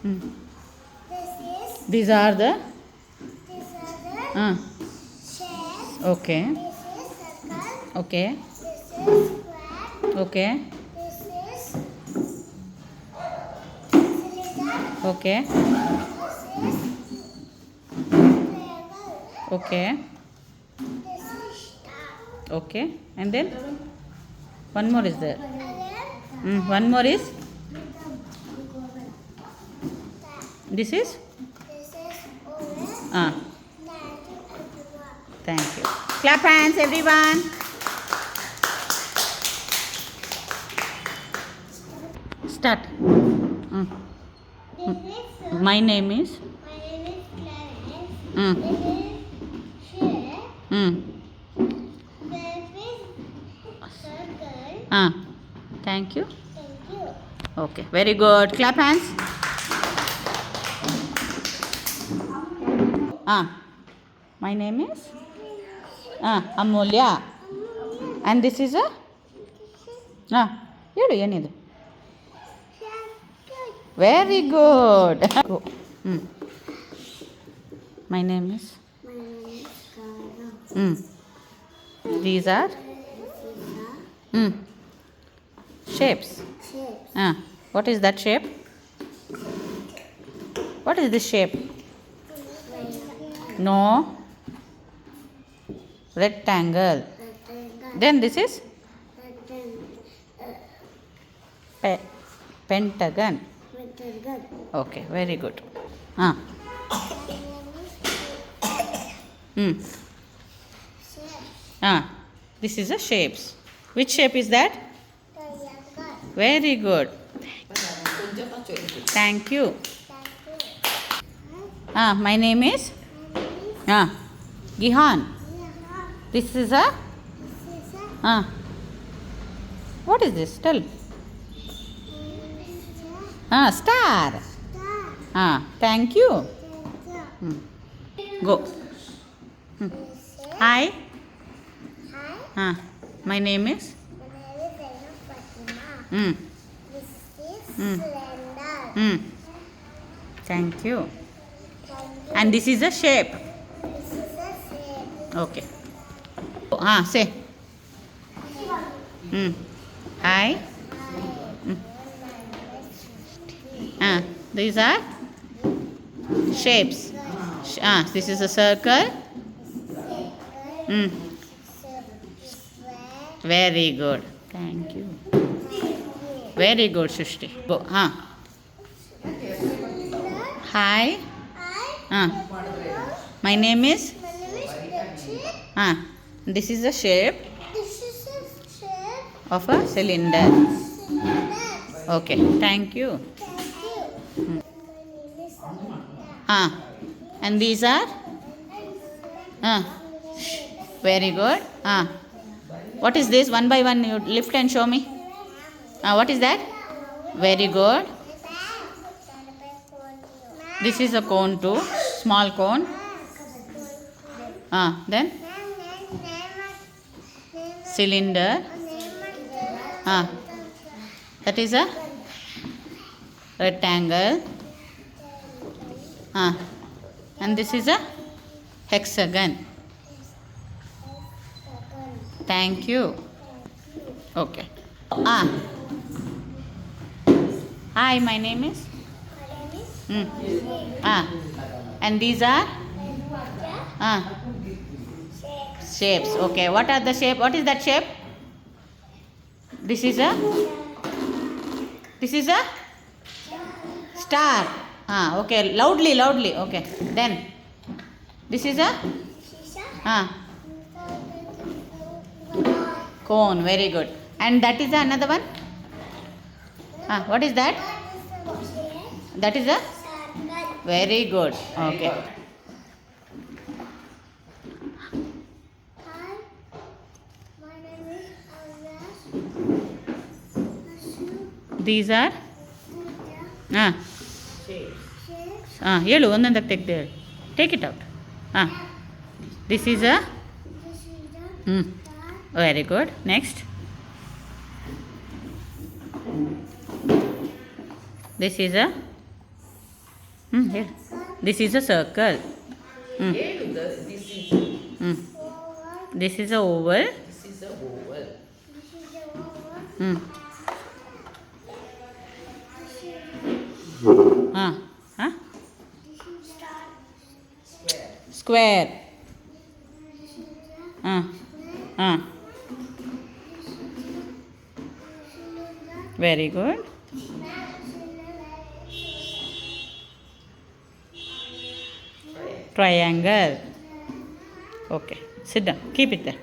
Hmm. This is. These are the. These are the shapes. Okay. This is circle. Okay. This is square. Okay. This is cylinder. Okay. This is triangle. Okay. This is star. Okay. And then one more is there. Again, One more is. This is. this is orange. Ah. Everyone. Thank you. Clap hands, everyone. Start. Mm. This is. My name is. My name is Clarence. Mm. This is shape. Mm. This is circle. Ah. Thank you. Thank you. Okay. Very good. Clap hands. Ah. My name is. Amulya. And this is a. ಹೇಳು ಏನಿದು. Very good. Go. My name is. My name is Kara. These are This is shapes. a shape. What is that shape? What is this shape? No. Rectangle. Then this is pentagon. Okay, very good. This is a shapes. Which shape is that? Very good. Thank you. My name is Gihan. This is a. What is this? Tell. Star. Thank you. Go. Hi. My name is. This is cylinder. Thank you. And this is a shape. This is a shape. Okay. Say. Hi. These are shapes. This is a circle. Very good. Thank you. Very good, Shushti. Go. Hi. My name is. This is a shape This is a shape. of a cylinder. Cylinder. Okay. Thank you. Thank you. My name is Samantha. And these are. Very good. What is this? One by one, you lift and show me. What is that? Very good. This is a cone too. Small cone. Then cylinder. That is a rectangle. And this is a hexagon. Thank you. Okay. Hi, my name is. And these are shapes. Okay. What are the shape? What is that shape? This is a. This is a star. Okay. Loudly, loudly. Okay. Then this is a cone. Very good. And that is another one. What is that? That is a. Very good. Okay. Hi, my name is Avinash. These are. Shapes. ಹೇಳು ಒಂದೊಂದಕ್ಕೆ ತೆಗ್ದು ಹೇಳು. Take it out. This is a. This is a star. Very good. Next. This is a. ಹೇಳಿ. This is a circle. ಹೇಳು this is this is a oval. This is a oval. ಹಾಂ ಹಾಂ square. ಹಾಂ ಹಾಂ very good. Triangle. Okay, sit down. Keep it there.